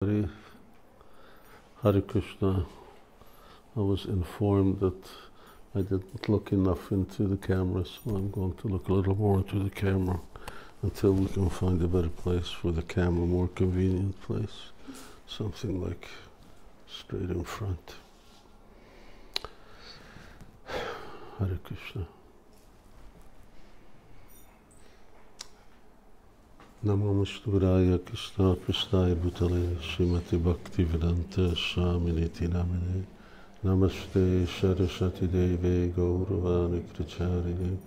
Hare Krishna. I was informed that I didn't look enough into the camera, so I'm going to look a little more into the camera until we can find a better place for the camera, more convenient place. Something like straight in front. Hare Krishna. Namo Śivarāma Krishna Prasthaya Bhutale Srimati Bhaktivedanta Swaminiti Namine Namaste Saraswati Deve Gauravani Pracharine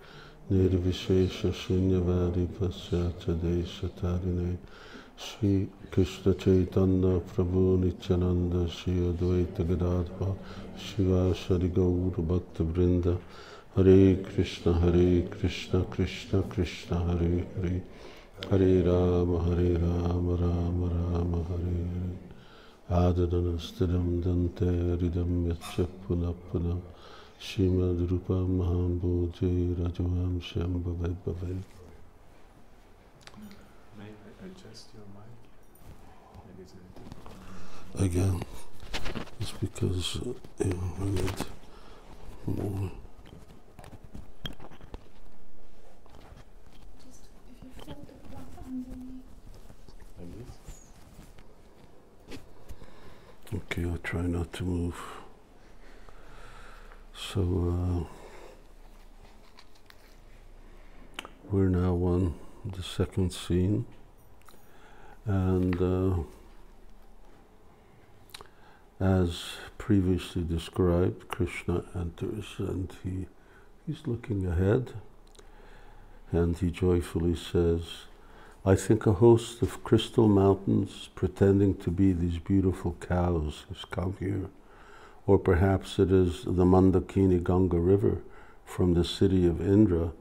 Nirvishesha Shunyavadi Pasyata Deshatarine Sri Krishna Chaitanya Prabhu Nityananda Sri Advaita Gadadhara Śivāsari Gaura Bhakta Vrinda Hare Krishna Krishna Krishna Hare Hare Hare Rama, Rama Rama, Hare Hare. Adadana stidam dante ridam yatcha puna puna Shimad Rupam Mahambhuje Rajavam Shyam Bhaved Bhaved. May I adjust your mic? Again, it's because I need more. Okay, I'll try not to move. So, we're now on the second scene, and as previously described, Krishna enters and he's looking ahead, and he joyfully says, I think a host of crystal mountains pretending to be these beautiful cows has come here. Or perhaps it is the Mandakini Ganga river from the city of Indra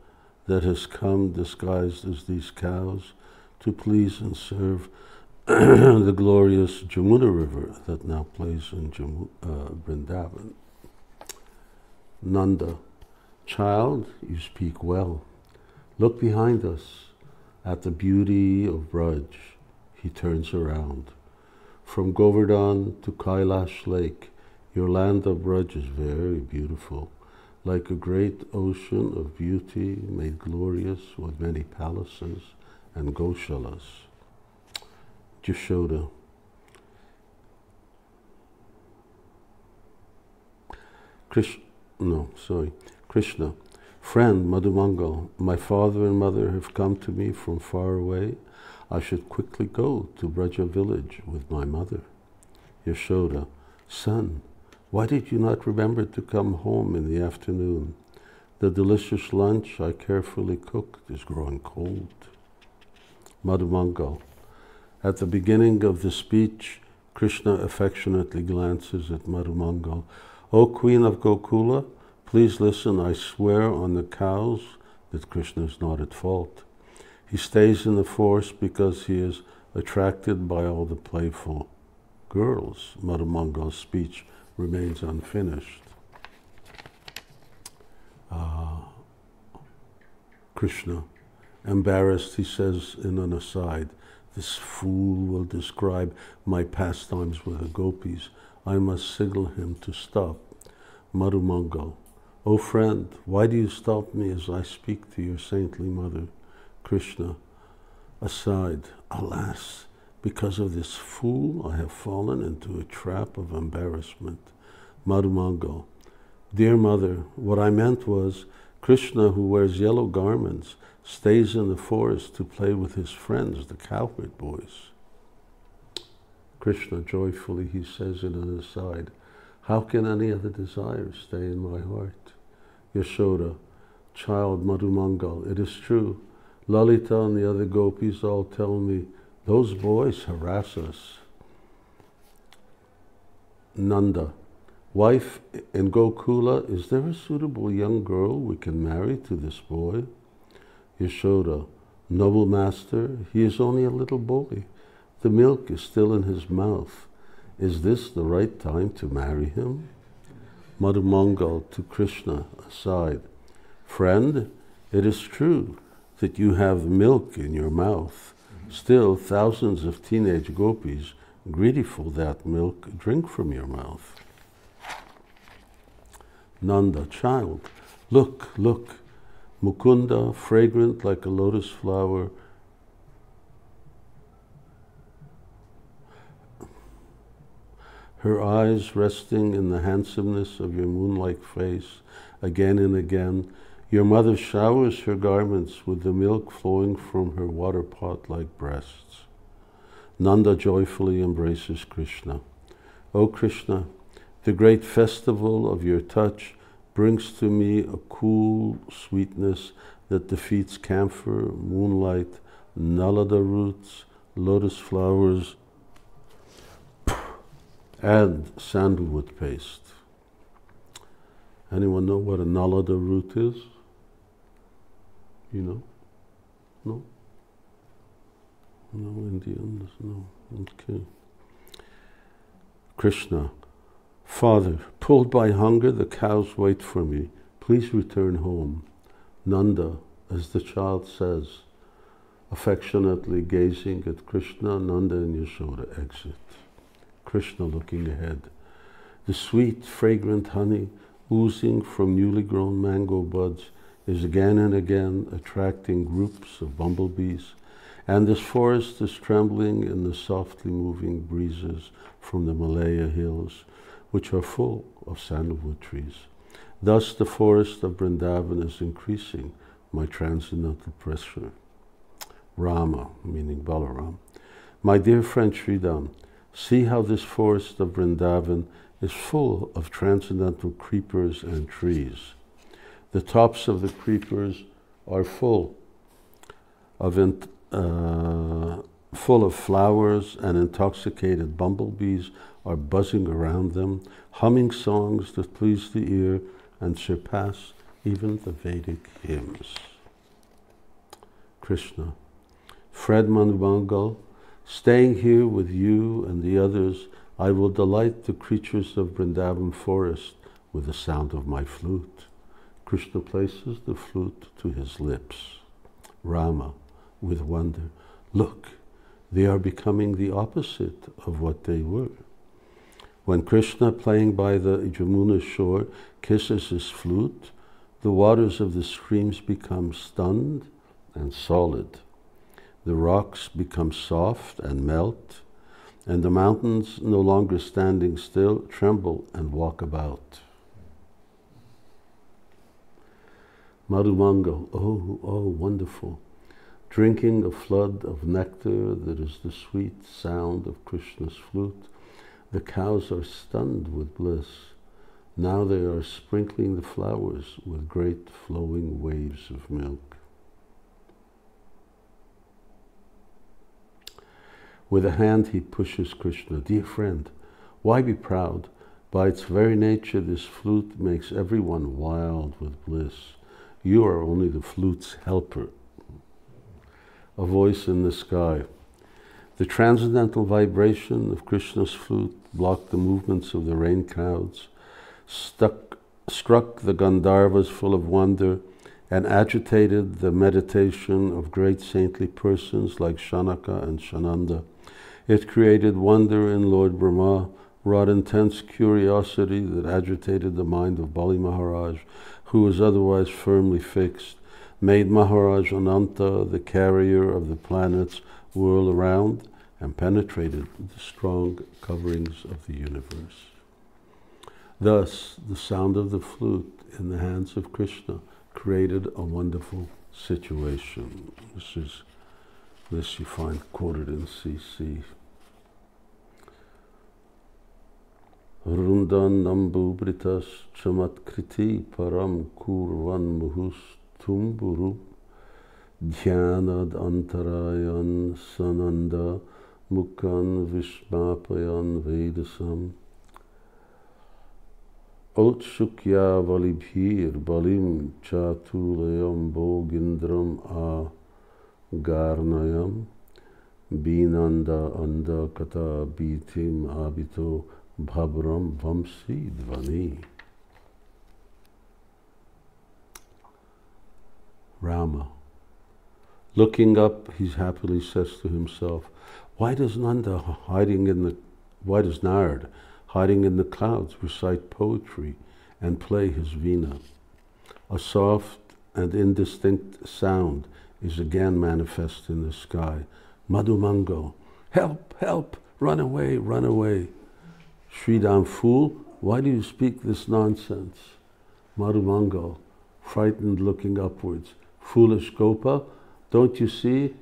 that has come disguised as these cows to please and serve the glorious Jamuna river that now plays in Vrindavan. Nanda, child, you speak well. Look behind us. At the beauty of Braj, he turns around. From Govardhan to Kailash Lake, your land of Braj is very beautiful, like a great ocean of beauty made glorious with many palaces and goshalas. Jashoda. Krishna. Friend Madhumangal, my father and mother have come to me from far away. I should quickly go to Braja village with my mother. Yashoda, son, why did you not remember to come home in the afternoon? The delicious lunch I carefully cooked is growing cold. Madhumangal, at the beginning of the speech, Krishna affectionately glances at Madhumangal. O Queen of Gokula, please listen, I swear on the cows that Krishna is not at fault. He stays in the forest because he is attracted by all the playful girls. Madhumangal's speech remains unfinished. Krishna, embarrassed, he says in an aside, this fool will describe my pastimes with the gopis. I must signal him to stop. Madhumangal, O friend, why do you stop me as I speak to your saintly mother? Krishna, aside, alas, because of this fool I have fallen into a trap of embarrassment. Madhumangal, dear mother, what I meant was, Krishna, who wears yellow garments, stays in the forest to play with his friends, the cowherd boys. Krishna, joyfully, he says in an aside, how can any other desire stay in my heart? Yashoda, child Madhumangal, it is true. Lalita and the other gopis all tell me, those boys harass us. Nanda, wife in Gokula, is there a suitable young girl we can marry to this boy? Yashoda, noble master, he is only a little boy. The milk is still in his mouth. Is this the right time to marry him? Madhumangal to Krishna, aside, friend, it is true that you have milk in your mouth. Still, thousands of teenage gopis greedy for that milk, drink from your mouth. Nanda, child, look, look, Mukunda, fragrant like a lotus flower, her eyes resting in the handsomeness of your moon-like face, again and again, your mother showers her garments with the milk flowing from her water pot-like breasts. Nanda joyfully embraces Krishna. O Krishna, the great festival of your touch brings to me a cool sweetness that defeats camphor, moonlight, nalada roots, lotus flowers, and sandalwood paste. Anyone know what a nalada root is? You know? No? No Indians? No. Okay. Krishna, Father, pulled by hunger, the cows wait for me. Please return home. Nanda, as the child says, affectionately gazing at Krishna, Nanda and Yashoda exit. Krishna looking ahead. The sweet, fragrant honey oozing from newly grown mango buds is again and again attracting groups of bumblebees, and this forest is trembling in the softly moving breezes from the Malaya hills, which are full of sandalwood trees. Thus the forest of Vrindavan is increasing my transcendental pressure. Rama, meaning Balaram. My dear friend Sridham, see how this forest of Vrindavan is full of transcendental creepers and trees. The tops of the creepers are full of flowers, and intoxicated bumblebees are buzzing around them, humming songs that please the ear and surpass even the Vedic hymns. Krishna, Fred Manvangal, staying here with you and the others, I will delight the creatures of Vrindavan forest with the sound of my flute. Krishna places the flute to his lips. Rama, with wonder, look, they are becoming the opposite of what they were. When Krishna, playing by the Yamuna shore, kisses his flute, the waters of the streams become stunned and solid. The rocks become soft and melt, and the mountains, no longer standing still, tremble and walk about. Madhumangal, oh, wonderful, drinking a flood of nectar that is the sweet sound of Krishna's flute. The cows are stunned with bliss. Now they are sprinkling the flowers with great flowing waves of milk. With a hand he pushes Krishna. Dear friend, why be proud? By its very nature, this flute makes everyone wild with bliss. You are only the flute's helper. A voice in the sky. The transcendental vibration of Krishna's flute blocked the movements of the rain clouds, struck the Gandharvas full of wonder, and agitated the meditation of great saintly persons like Shanaka and Shananda. It created wonder in Lord Brahma, wrought intense curiosity that agitated the mind of Bali Maharaj, who was otherwise firmly fixed, made Maharaj Ananta, the carrier of the planets, whirl around, and penetrated the strong coverings of the universe. Thus, the sound of the flute in the hands of Krishna created a wonderful situation. This you find quoted in CC. Rundan nambubritas chamatkriti param kurvan muhus tumburu dhyanad antarayan sananda mukhan vishmapayan vedasam Otshukya valibhir balim chatulayam bogindram a garnayam binanda anda kata bitim abito bhabram vamsi dvani. Rama. Looking up, he happily says to himself, Why does Nard, hiding in the clouds, recite poetry and play his veena? A soft and indistinct sound is again manifest in the sky. Madhumangal, help, help, run away, run away. Sridham, fool, why do you speak this nonsense? Madhumangal, frightened, looking upwards. Foolish Gopa, don't you see?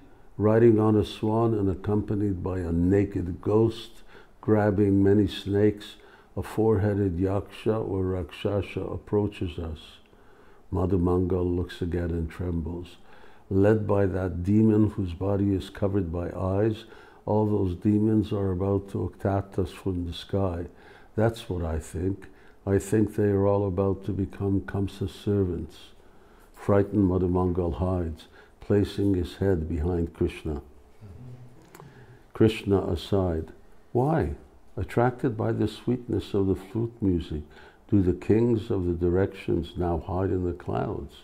Riding on a swan and accompanied by a naked ghost, grabbing many snakes, a four-headed yaksha or rakshasa approaches us. Madhumangal looks again and trembles. Led by that demon whose body is covered by eyes, all those demons are about to attack us from the sky. That's what I think. I think they are all about to become Kamsa's servants. Frightened, Madhumangal hides, placing his head behind Krishna. Krishna aside, why? Attracted by the sweetness of the flute music, do the kings of the directions now hide in the clouds?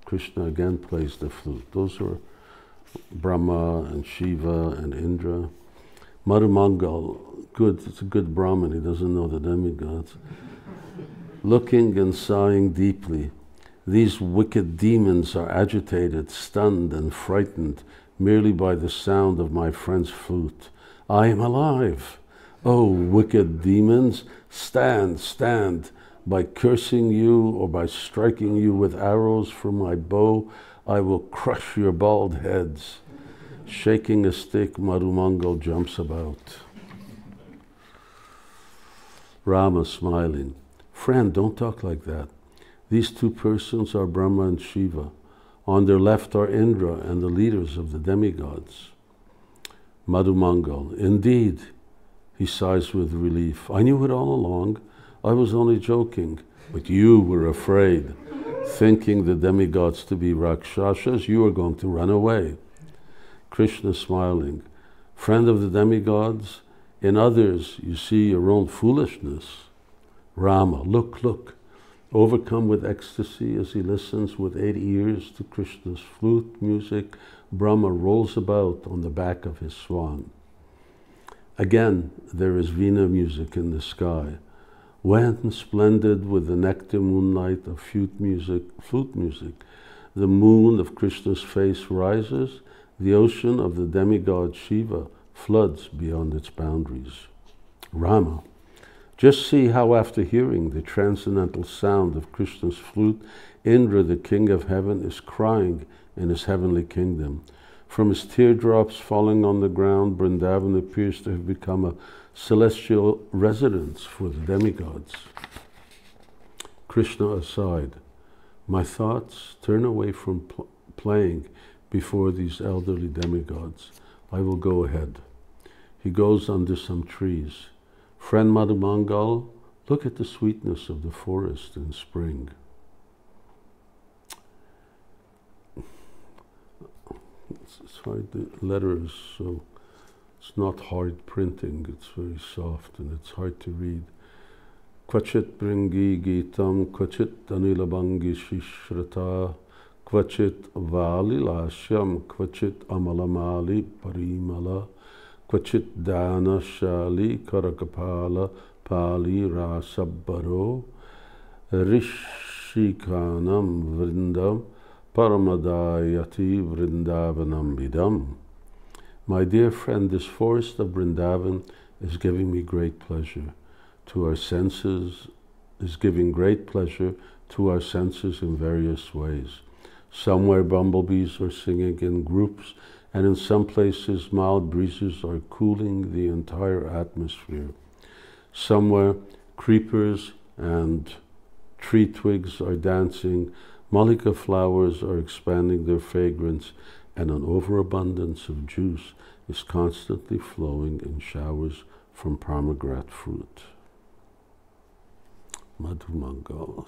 Krishna again plays the flute. Those are Brahma and Shiva and Indra. Madhumangal, good, it's a good Brahmin, he doesn't know the demigods. Looking and sighing deeply, these wicked demons are agitated, stunned and frightened merely by the sound of my friend's flute. I am alive. Oh, wicked demons, stand, stand. By cursing you or by striking you with arrows from my bow, I will crush your bald heads. Shaking a stick, Madhumangal jumps about. Rama smiling, friend, don't talk like that. These two persons are Brahma and Shiva. On their left are Indra and the leaders of the demigods. Madhumangal, indeed, he sighs with relief. I knew it all along. I was only joking, but you were afraid. Thinking the demigods to be Rakshasas, you are going to run away. Krishna smiling, friend of the demigods, in others you see your own foolishness. Rama, look, look. Overcome with ecstasy as he listens with 8 ears to Krishna's flute music, Brahma rolls about on the back of his swan. Again, there is Veena music in the sky. When, splendid with the nectar moonlight of flute music, the moon of Krishna's face rises, the ocean of the demigod Shiva floods beyond its boundaries. Rama, just see how after hearing the transcendental sound of Krishna's flute, Indra, the king of heaven, is crying in his heavenly kingdom. From his teardrops falling on the ground, Vrindavan appears to have become a celestial residence for the demigods. Krishna aside, my thoughts turn away from playing before these elderly demigods. I will go ahead. He goes under some trees. Friend Madhumangal, look at the sweetness of the forest in spring. It's hard, the letter is so, it's not hard printing, it's very soft and it's hard to read. Kvachit bringi gitam, kvachit anilabangi shishrata, kvachit valilashyam, kvachit amalamali parimala, kvachit dana shali karakapala pali rasabbaro, rishikanam vrindam, Paramadayati Vrindavanam Vidam. My dear friend, this forest of Vrindavan is giving me great pleasure. To our senses, is giving great pleasure to our senses in various ways. Somewhere bumblebees are singing in groups, and in some places mild breezes are cooling the entire atmosphere. Somewhere creepers and tree twigs are dancing, Malika flowers are expanding their fragrance, and an overabundance of juice is constantly flowing in showers from pomegranate fruit. Madhumangal,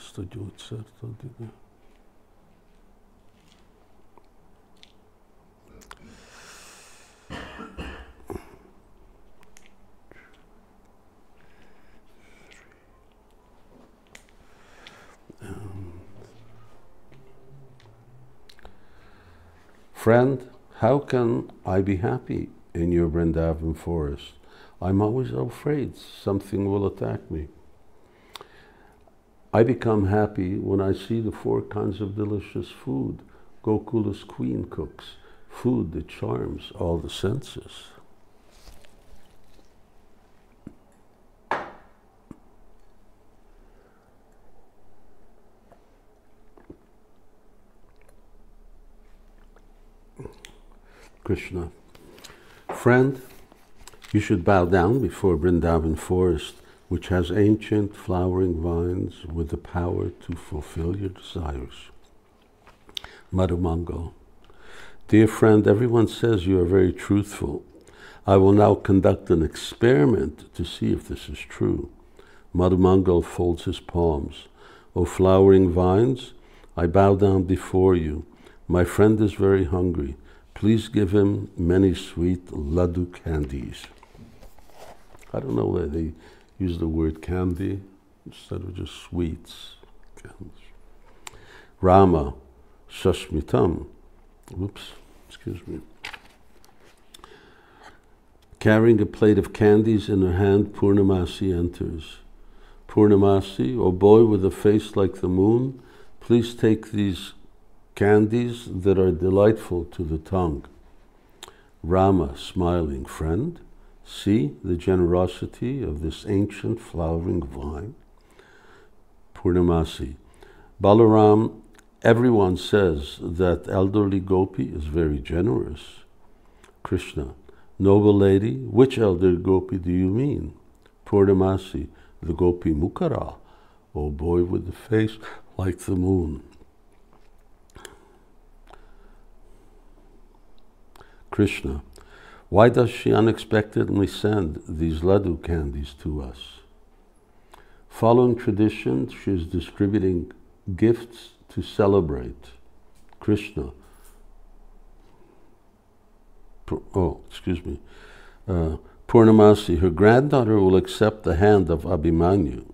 friend, how can I be happy in your Vrindavan forest. I'm always afraid something will attack me. I become happy when I see the 4 kinds of delicious food Gokula's queen cooks, food that charms all the senses. Krishna. Friend, you should bow down before Vrindavan forest, which has ancient flowering vines with the power to fulfill your desires. Madhumangal. Dear friend, everyone says you are very truthful. I will now conduct an experiment to see if this is true. Madhumangal folds his palms. O flowering vines, I bow down before you. My friend is very hungry. Please give him many sweet laddu candies. I don't know why they use the word candy instead of just sweets. Rama, Shashmitam. Oops, excuse me. Carrying a plate of candies in her hand, Purnamasi enters. Purnamasi, O boy with a face like the moon, please take these candies that are delightful to the tongue. Rama, smiling, friend, see the generosity of this ancient flowering vine. Purnamasi, Balaram, everyone says that elderly gopi is very generous. Krishna, noble lady, which elder gopi do you mean? Purnamasi, the gopi Mukara, O boy with the face like the moon. Krishna, why does she unexpectedly send these laddu candies to us? Following tradition, she is distributing gifts to celebrate. Krishna, Purnamasi, her granddaughter will accept the hand of Abhimanyu.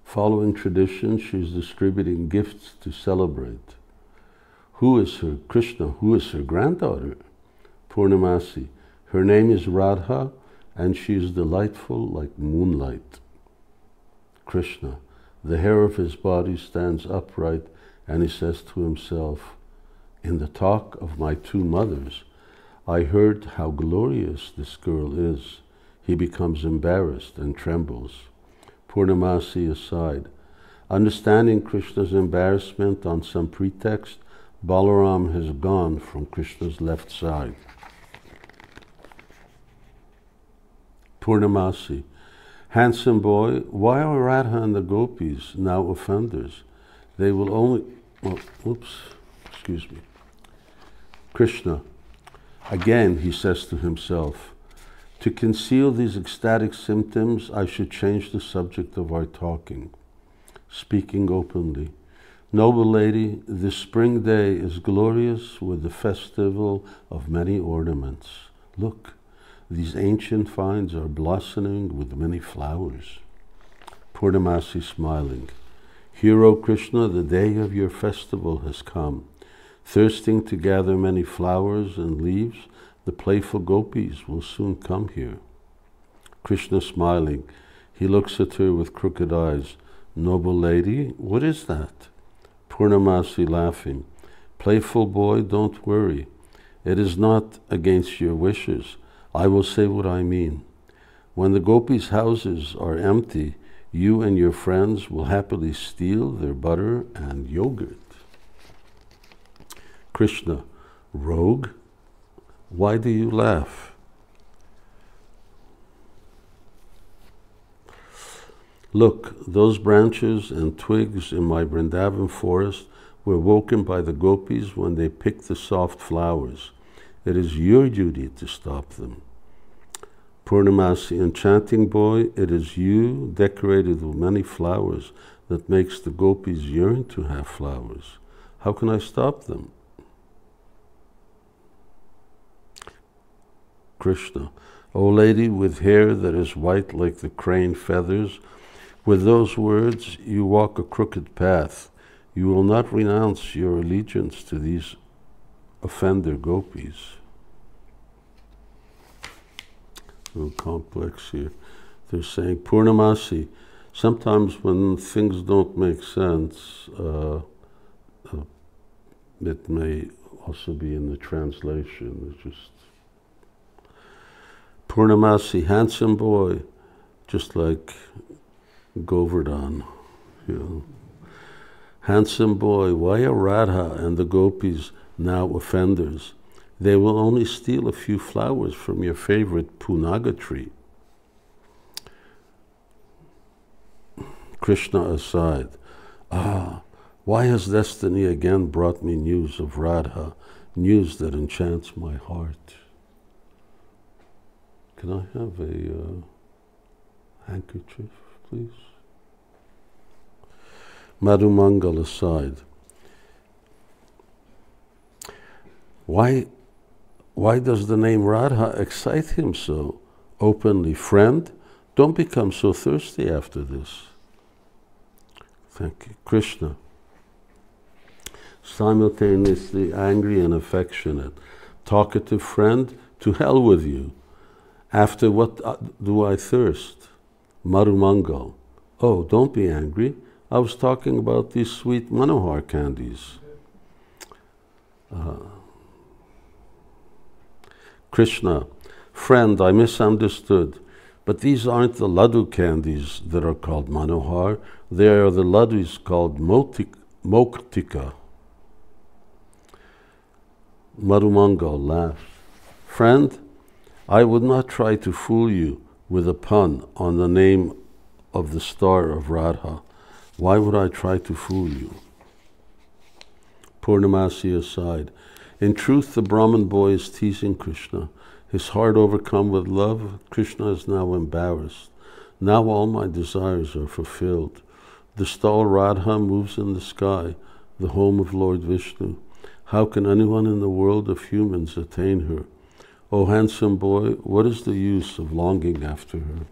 Following tradition, she is distributing gifts to celebrate. Who is her, Krishna, who is her granddaughter? Purnamasi, her name is Radha and she is delightful like moonlight. Krishna, the hair of his body stands upright and he says to himself, in the talk of my 2 mothers, I heard how glorious this girl is. He becomes embarrassed and trembles. Purnamasi aside. Understanding Krishna's embarrassment on some pretext, Balaram has gone from Krishna's left side. Purnamasi, handsome boy, why are Radha and the gopis now offenders? They will only, excuse me. Krishna, again he says to himself, to conceal these ecstatic symptoms, I should change the subject of our talking. Speaking openly, noble lady, this spring day is glorious with the festival of many ornaments. Look, these ancient vines are blossoming with many flowers. Purnamasi smiling. Hear, O Krishna, the day of your festival has come. Thirsting to gather many flowers and leaves, the playful gopis will soon come here. Krishna smiling. He looks at her with crooked eyes. Noble lady, what is that? Purnamasi laughing. Playful boy, don't worry. It is not against your wishes. I will say what I mean. When the gopis' houses are empty, you and your friends will happily steal their butter and yogurt. Krishna, rogue, why do you laugh? Look, those branches and twigs in my Vrindavan forest were woken by the gopis when they picked the soft flowers. It is your duty to stop them. Purnamasi, enchanting boy, it is you, decorated with many flowers, that makes the gopis yearn to have flowers. How can I stop them? Krishna, O lady with hair that is white like the crane feathers, with those words you walk a crooked path. You will not renounce your allegiance to these offender gopis. little complex here. They're saying, Purnamasi, sometimes when things don't make sense, it may also be in the translation. It's just Purnamasi, handsome boy, just like Govardhan, you know. Handsome boy, why are Radha and the gopis now offenders? They will only steal a few flowers from your favorite punaga tree. Krishna aside, why has destiny again brought me news of Radha, news that enchants my heart? Can I have a handkerchief, please? Madhumangal aside, why does the name Radha excite him so openly? Friend, don't become so thirsty after this. Thank you. Krishna, simultaneously angry and affectionate. Talkative friend, to hell with you. After what do I thirst? Madhumangal, oh, don't be angry. I was talking about these sweet Manohar candies. Krishna, friend, I misunderstood, but these aren't the laddu candies that are called Manohar. They are the laddus called Moktika. Madhumangal laughs. Friend, I would not try to fool you with a pun on the name of the star of Radha. Why would I try to fool you? Purnamasi aside, in truth the Brahmin boy is teasing Krishna. His heart overcome with love, Krishna is now embarrassed. Now all my desires are fulfilled. The stall Radha moves in the sky, the home of Lord Vishnu. How can anyone in the world of humans attain her? O handsome boy, what is the use of longing after her?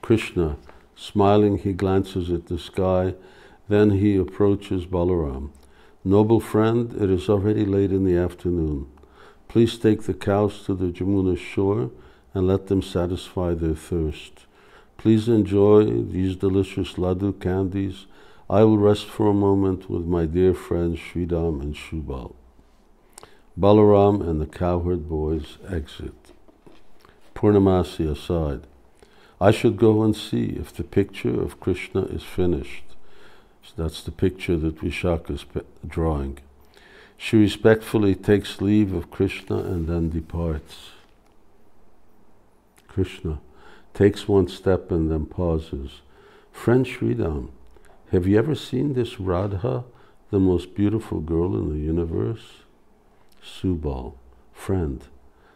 Krishna, smiling, he glances at the sky, then he approaches Balaram. Noble friend, it is already late in the afternoon. Please take the cows to the Jamuna shore and let them satisfy their thirst. Please enjoy these delicious laddu candies. I will rest for a moment with my dear friends Śivarāma and Shubal. Balaram and the cowherd boys exit. Purnamasi aside, I should go and see if the picture of Krishna is finished. So that's the picture that Vishaka is drawing. She respectfully takes leave of Krishna and then departs. Krishna takes one step and then pauses. Friend Śivarāma, have you ever seen this Radha, the most beautiful girl in the universe? Subal, friend,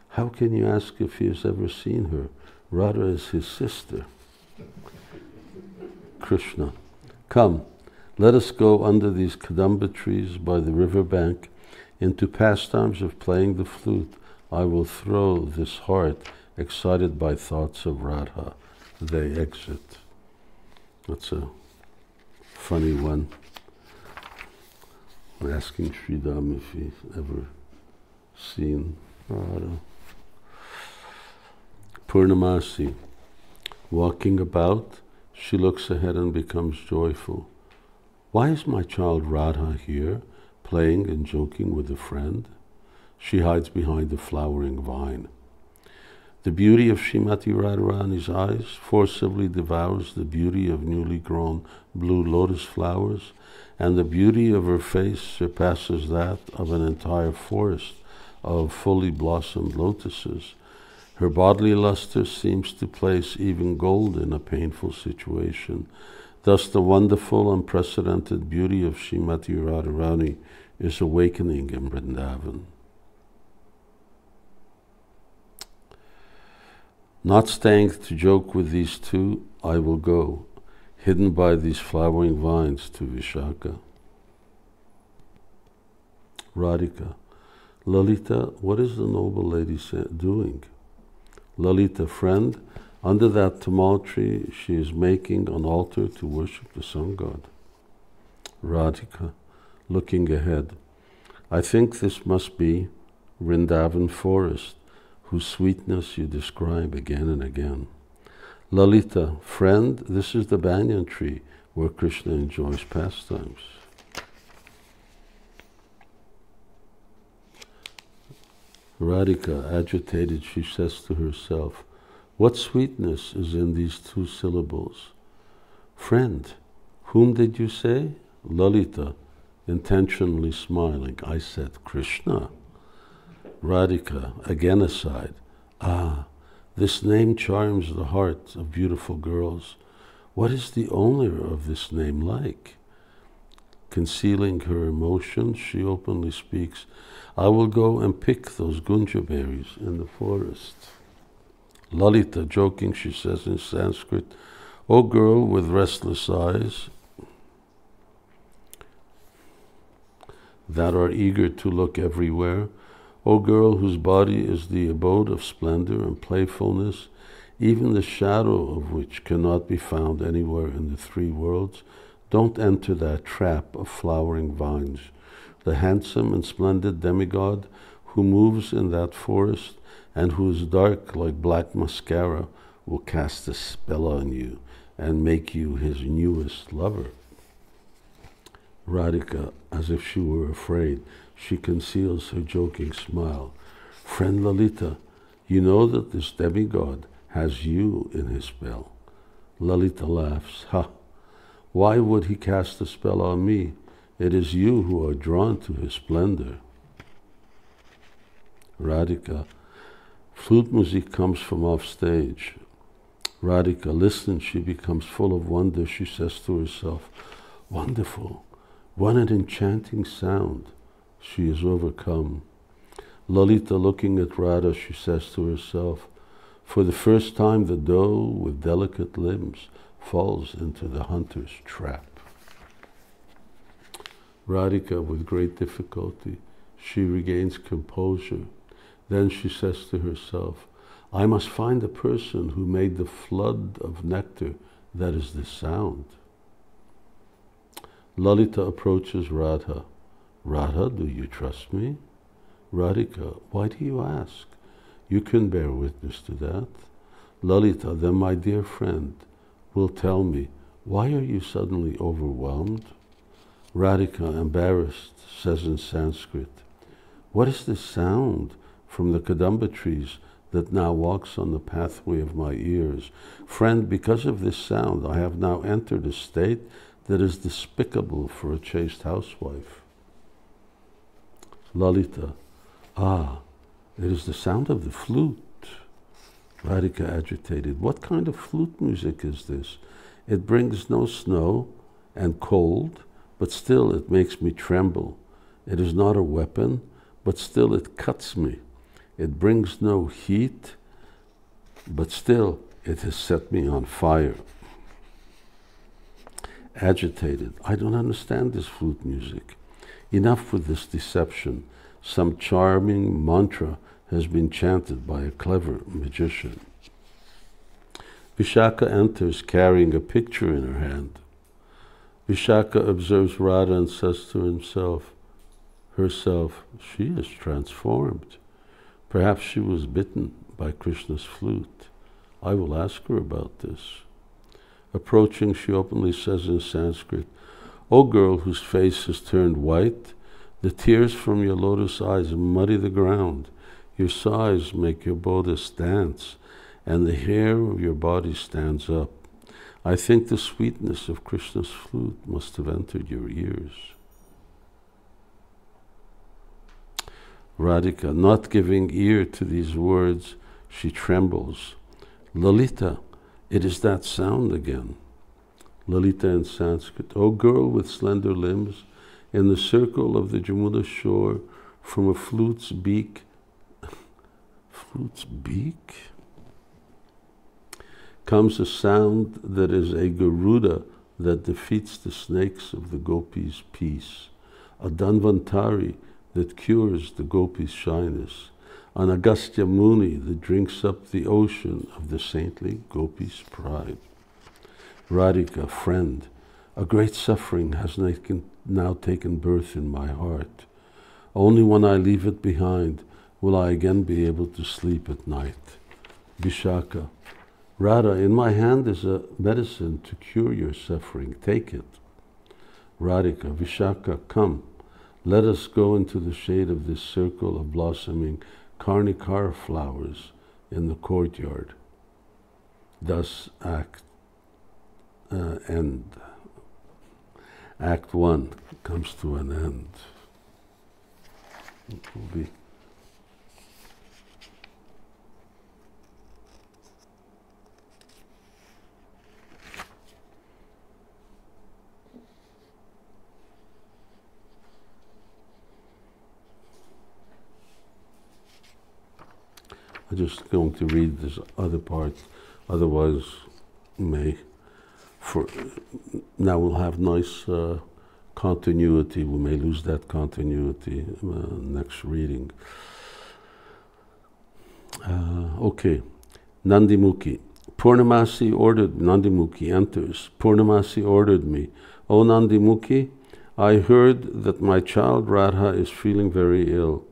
how can you ask if he has ever seen her? Radha is his sister. Krishna, come, let us go under these kadamba trees by the river bank into pastimes of playing the flute. I will throw this heart excited by thoughts of Radha. They exit. That's a funny one. I'm asking Śivarāma if he's ever seen Radha. Purnamasi, walking about, she looks ahead and becomes joyful. Why is my child Radha here, playing and joking with a friend? She hides behind the flowering vine. The beauty of Srimati Radharani's eyes forcibly devours the beauty of newly grown blue lotus flowers, and the beauty of her face surpasses that of an entire forest of fully blossomed lotuses. Her bodily luster seems to place even gold in a painful situation. Thus the wonderful, unprecedented beauty of Srimati Radharani is awakening in Vrindavan. Not staying to joke with these two, I will go, hidden by these flowering vines, to Vishaka. Radhika, Lalita, what is the noble lady doing? Lalita, friend, under that tamal tree she is making an altar to worship the sun god. Radhika, looking ahead, I think this must be Vrindavan forest. whose sweetness you describe again and again. Lalita, friend, this is the banyan tree where Krishna enjoys pastimes. Radhika, agitated, she says to herself, what sweetness is in these two syllables? Friend, whom did you say? Lalita, intentionally smiling, I said Krishna. Radhika, again aside, ah, this name charms the hearts of beautiful girls. What is the owner of this name like? Concealing her emotions, she openly speaks, I will go and pick those gunja berries in the forest. Lalita, joking, she says in Sanskrit, O girl with restless eyes that are eager to look everywhere, O girl whose body is the abode of splendor and playfulness, even the shadow of which cannot be found anywhere in the three worlds, don't enter that trap of flowering vines. The handsome and splendid demigod who moves in that forest and who is dark like black mascara will cast a spell on you and make you his newest lover. Radhika, as if she were afraid, she conceals her joking smile. Friend Lalita, you know that this demigod has you in his spell. Lalita laughs. Ha! Why would he cast a spell on me? It is you who are drawn to his splendor. Radhika, flute music comes from off stage. Radhika, listen, she becomes full of wonder. She says to herself, wonderful, what an enchanting sound. She is overcome. Lalita, looking at Radha, she says to herself, for the first time the doe with delicate limbs falls into the hunter's trap. Radhika, with great difficulty, she regains composure. Then she says to herself, I must find the person who made the flood of nectar that is the sound. Lalita approaches Radha. Radha, do you trust me? Radhika, why do you ask? You can bear witness to that. Lalita, then my dear friend, will tell me, why are you suddenly overwhelmed? Radhika, embarrassed, says in Sanskrit, what is this sound from the Kadamba trees that now walks on the pathway of my ears? Friend, because of this sound, I have now entered a state that is despicable for a chaste housewife. Lalita, ah, it is the sound of the flute. Radhika, agitated, what kind of flute music is this? It brings no snow and cold, but still it makes me tremble. It is not a weapon, but still it cuts me. It brings no heat, but still it has set me on fire. Agitated, I don't understand this flute music. Enough with this deception. Some charming mantra has been chanted by a clever magician. Vishaka enters carrying a picture in her hand. Vishaka observes Radha and says to herself, she is transformed. Perhaps she was bitten by Krishna's flute. I will ask her about this. Approaching, she openly says in Sanskrit, O girl whose face has turned white, the tears from your lotus eyes muddy the ground. Your sighs make your bodice dance, and the hair of your body stands up. I think the sweetness of Krishna's flute must have entered your ears. Radhika, not giving ear to these words, she trembles. Lalita, it is that sound again. Lalita in Sanskrit, O girl with slender limbs, in the circle of the Jamuna shore, from a flute's beak, comes a sound that is a Garuda that defeats the snakes of the gopis' peace, a Dhanvantari that cures the gopis' shyness, an Agastya Muni that drinks up the ocean of the saintly gopis' pride. Radhika, friend, a great suffering has now taken birth in my heart. Only when I leave it behind will I again be able to sleep at night? Vishaka, Radha, in my hand is a medicine to cure your suffering. Take it. Radhika, Vishaka, come. Let us go into the shade of this circle of blossoming Karnikara flowers in the courtyard. Thus end. Act 1 comes to an end. It will be I'm just going to read this other part, otherwise now we'll have nice continuity. We may lose that continuity next reading. Okay, Nandimukhi. Nandimukhi enters. Purnamasi ordered me, O Nandimukhi, I heard that my child Radha is feeling very ill.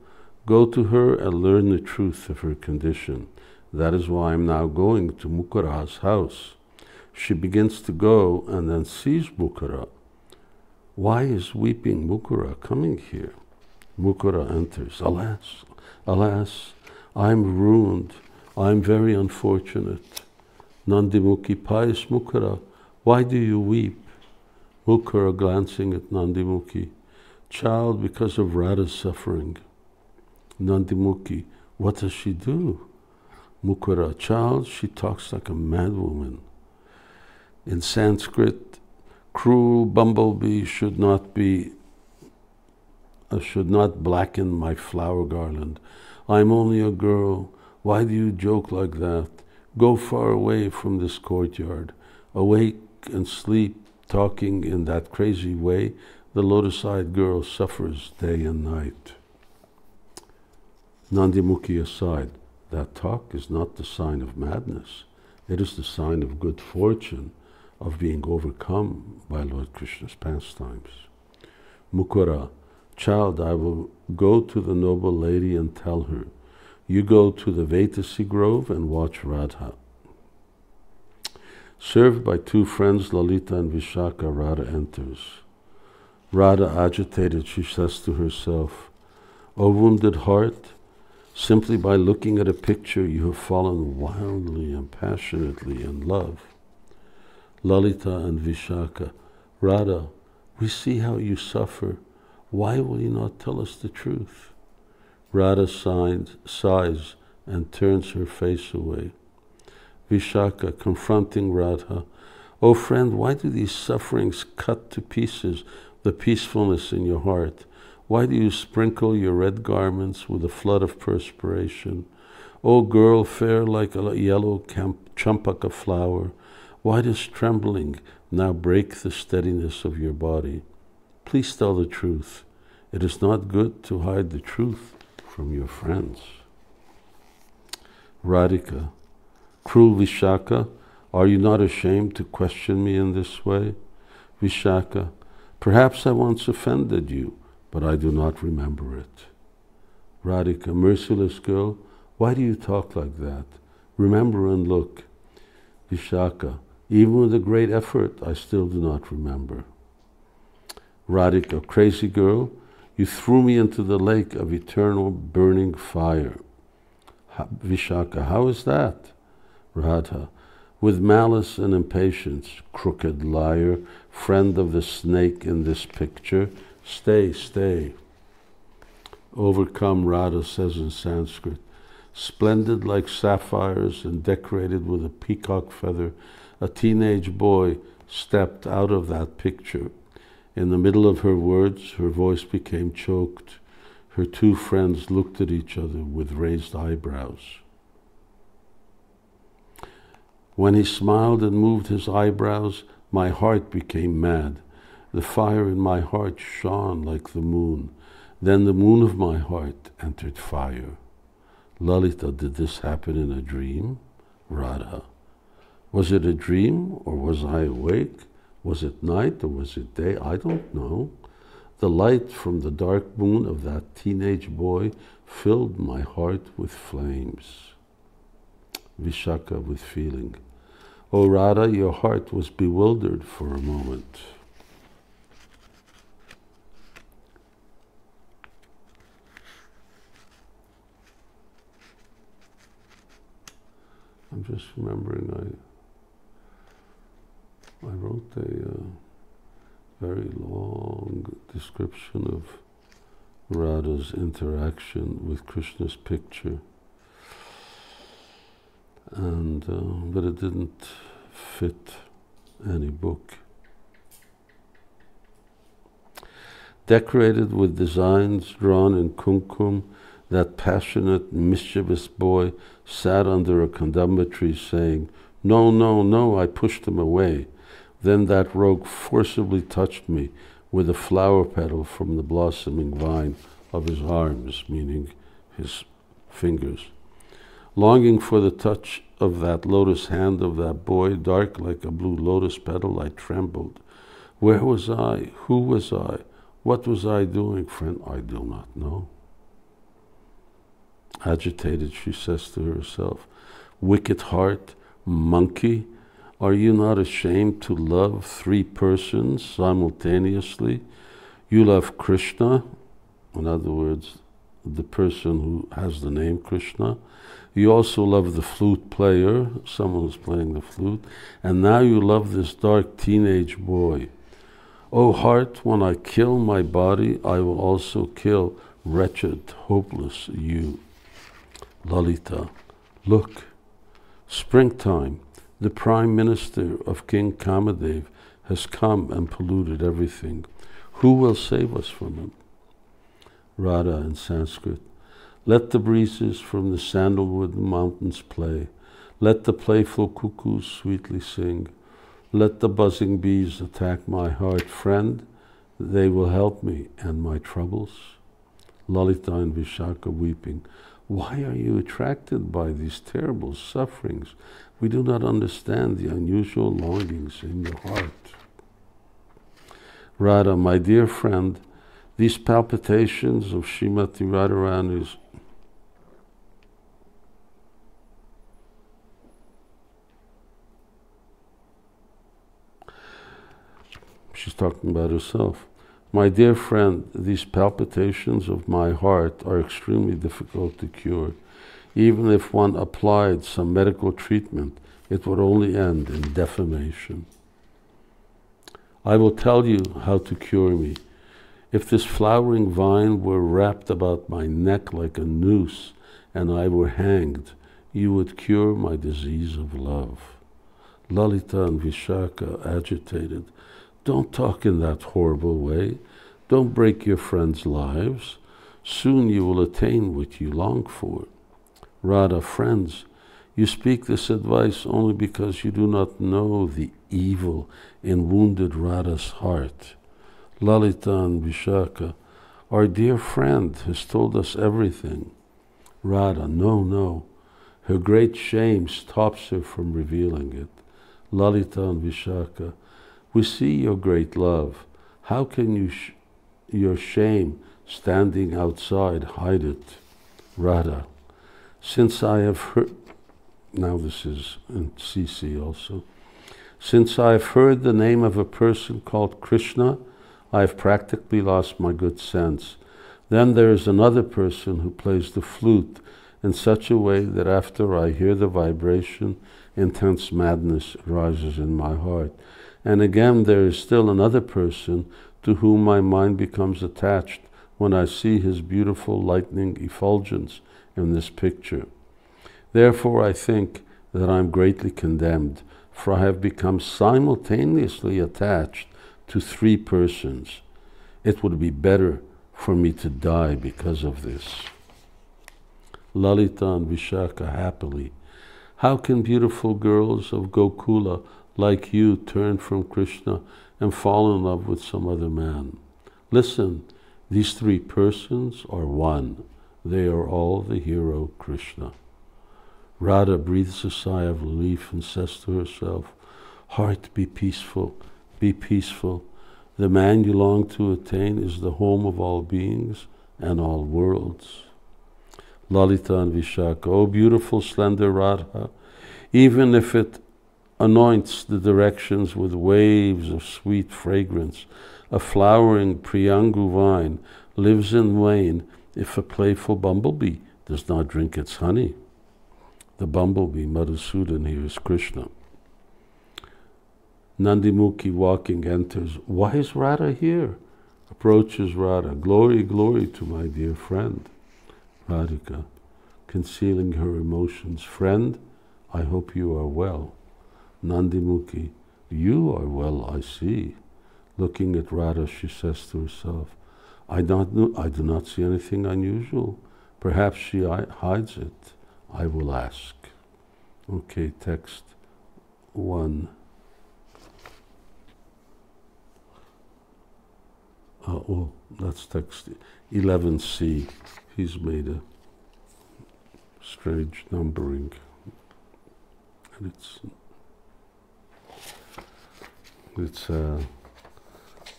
Go to her and learn the truth of her condition. That is why I'm now going to Mukura's house. She begins to go and then sees Mukura. Why is weeping Mukura coming here? Mukura enters. Alas, alas, I'm ruined. I'm very unfortunate. Nandimukhi, pious Mukura, why do you weep? Mukura glancing at Nandimukhi. Child, because of Radha's suffering. Nandimukhi, what does she do? Mukura, child, she talks like a madwoman. In Sanskrit, cruel bumblebee should not blacken my flower garland. I'm only a girl. Why do you joke like that? Go far away from this courtyard. Awake and sleep, talking in that crazy way. The lotus-eyed girl suffers day and night. Nandimukhi aside, that talk is not the sign of madness. It is the sign of good fortune, of being overcome by Lord Krishna's pastimes. Mukura, child, I will go to the noble lady and tell her, you go to the Vaitasi grove and watch Radha. Served by two friends, Lalita and Vishaka, Radha enters. Radha, agitated, she says to herself, O wounded heart, simply by looking at a picture, you have fallen wildly and passionately in love. Lalita and Vishaka, Radha, we see how you suffer. Why will you not tell us the truth? Radha sighs and turns her face away. Vishaka, confronting Radha, O friend, why do these sufferings cut to pieces the peacefulness in your heart? Why do you sprinkle your red garments with a flood of perspiration? O girl fair like a yellow champaka flower, why does trembling now break the steadiness of your body? Please tell the truth. It is not good to hide the truth from your friends. Radhika, cruel Vishaka, are you not ashamed to question me in this way? Vishaka, perhaps I once offended you, but I do not remember it. Radhika, merciless girl, why do you talk like that? Remember and look. Vishaka, even with a great effort, I still do not remember. Radhika, crazy girl, you threw me into the lake of eternal burning fire. Vishaka, how is that? Radha, with malice and impatience, crooked liar, friend of the snake in this picture, stay, stay. Overcome, Radha says in Sanskrit, splendid like sapphires and decorated with a peacock feather, a teenage boy stepped out of that picture. In the middle of her words, her voice became choked. Her two friends looked at each other with raised eyebrows. When he smiled and moved his eyebrows, my heart became mad. The fire in my heart shone like the moon. Then the moon of my heart entered fire. Lalita, did this happen in a dream? Radha, was it a dream or was I awake? Was it night or was it day? I don't know. The light from the dark moon of that teenage boy filled my heart with flames. Vishaka with feeling. O Radha, your heart was bewildered for a moment. I'm just remembering I wrote a very long description of Radha's interaction with Krishna's picture, and but it didn't fit any book. Decorated with designs drawn in kumkum, that passionate, mischievous boy sat under a kandamba tree saying, "No, no, no," I pushed him away. Then that rogue forcibly touched me with a flower petal from the blossoming vine of his arms, meaning his fingers. Longing for the touch of that lotus hand of that boy, dark like a blue lotus petal, I trembled. Where was I? Who was I? What was I doing, friend? I do not know. Agitated, she says to herself, wicked heart, monkey, are you not ashamed to love three persons simultaneously? You love Krishna, in other words, the person who has the name Krishna. You also love the flute player, someone who's playing the flute, and now you love this dark teenage boy. O heart, when I kill my body, I will also kill wretched, hopeless you. Lalita, look, springtime, the Prime Minister of King Kamadev has come and polluted everything. Who will save us from him? Radha in Sanskrit, let the breezes from the sandalwood mountains play. Let the playful cuckoos sweetly sing. Let the buzzing bees attack my heart. Friend, they will help me and my troubles. Lalita and Vishaka weeping, why are you attracted by these terrible sufferings? We do not understand the unusual longings in your heart. Radha, my dear friend, these palpitations of Srimati Radharani's she's talking about herself. My dear friend, these palpitations of my heart are extremely difficult to cure. Even if one applied some medical treatment, it would only end in defamation. I will tell you how to cure me. If this flowering vine were wrapped about my neck like a noose and I were hanged, you would cure my disease of love. Lalita and Vishaka, agitated, don't talk in that horrible way. Don't break your friends' lives. Soon you will attain what you long for. Radha, friends, you speak this advice only because you do not know the evil in wounded Radha's heart. Lalita and Vishaka, our dear friend has told us everything. Radha, no, no. Her great shame stops her from revealing it. Lalita and Vishaka, we see your great love. How can you your shame standing outside hide it? Radha, since I have heard, now this is in CC also, since I have heard the name of a person called Krishna, I have practically lost my good sense. Then there is another person who plays the flute in such a way that after I hear the vibration, intense madness rises in my heart. And again, there is still another person to whom my mind becomes attached when I see his beautiful lightning effulgence in this picture. Therefore, I think that I am greatly condemned, for I have become simultaneously attached to three persons. It would be better for me to die because of this. Lalita and Vishaka happily, how can beautiful girls of Gokula like you turn from Krishna and fall in love with some other man? Listen, these three persons are one. They are all the hero Krishna. Radha breathes a sigh of relief and says to herself, heart, be peaceful, The man you long to attain is the home of all beings and all worlds. Lalita and Vishaka, O beautiful slender Radha, even if it anoints the directions with waves of sweet fragrance, a flowering Priyangu vine lives in vain if a playful bumblebee does not drink its honey. The bumblebee, Madhusudan, here is Krishna. Nandimukhi walking enters. Why is Radha here? Approaches Radha. Glory, glory to my dear friend. Radhika, concealing her emotions. Friend, I hope you are well. Nandimukhi, you are well, I see. Looking at Radha, she says to herself, I do not see anything unusual. Perhaps she hides it. I will ask. Okay, text 1. Oh, that's text 11c. He's made a strange numbering. And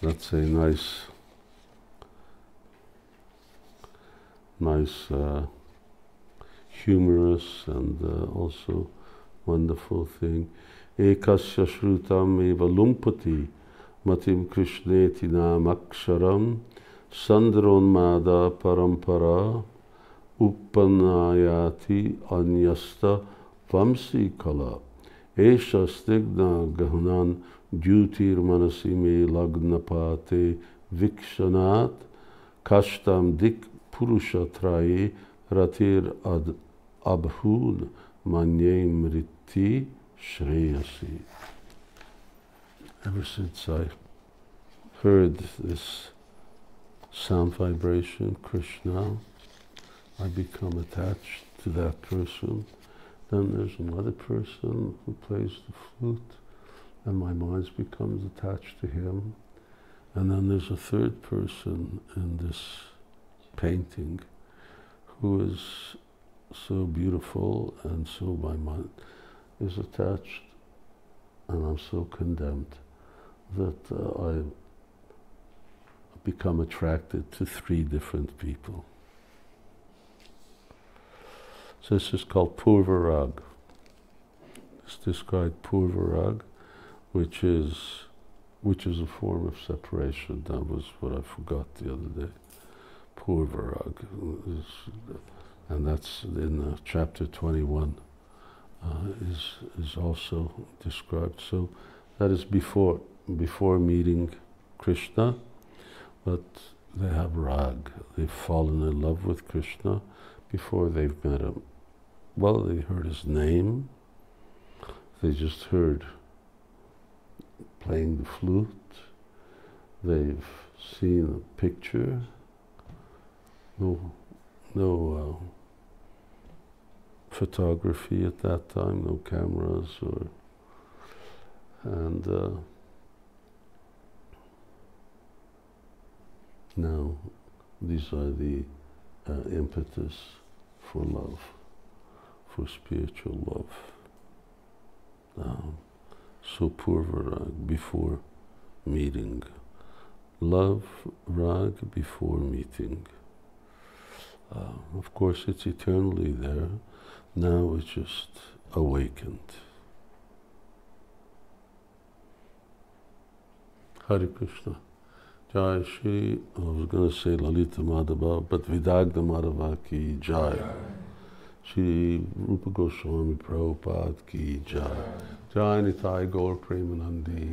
that's a nice humorous and also wonderful thing. Ekasya shrutam eva lumpati matim krishneti namaksharam sandronmada parampara uppanayati anyasta vamsi kala esha stigna gahunan Dhyutir manasi me lagnapate vikshanat kashtam dik purusha traye ratir ad abhun manye mriti shreyasi. Ever since I heard this sound vibration, Krishna, I become attached to that person. Then there's another person who plays the flute, and my mind becomes attached to him. And then there's a third person in this painting who is so beautiful, and so my mind is attached, and I'm so condemned that I become attracted to 3 different people. So this is called Purvarag. It's described Purvarag, which is a form of separation. That was what I forgot the other day. Purvarag, and that's in chapter 21. Is also described. So that is before meeting Krishna, but they have rag. They've fallen in love with Krishna before they've met him. Well, they heard his name. They just heard playing the flute. They've seen a picture. No photography at that time, no cameras, and now these are the impetus for love, for spiritual love. So Purvarag, before meeting. Love, rag, before meeting. Of course, it's eternally there. Now it's just awakened. Hare Krishna. Jai Shri, I was going to say Lalita-mādhava, but Vidagdha-mādhava ki Jai. Shri Rupa Goswami Prabhupada ki Jai. Jai Nitai Gaur Premanandi.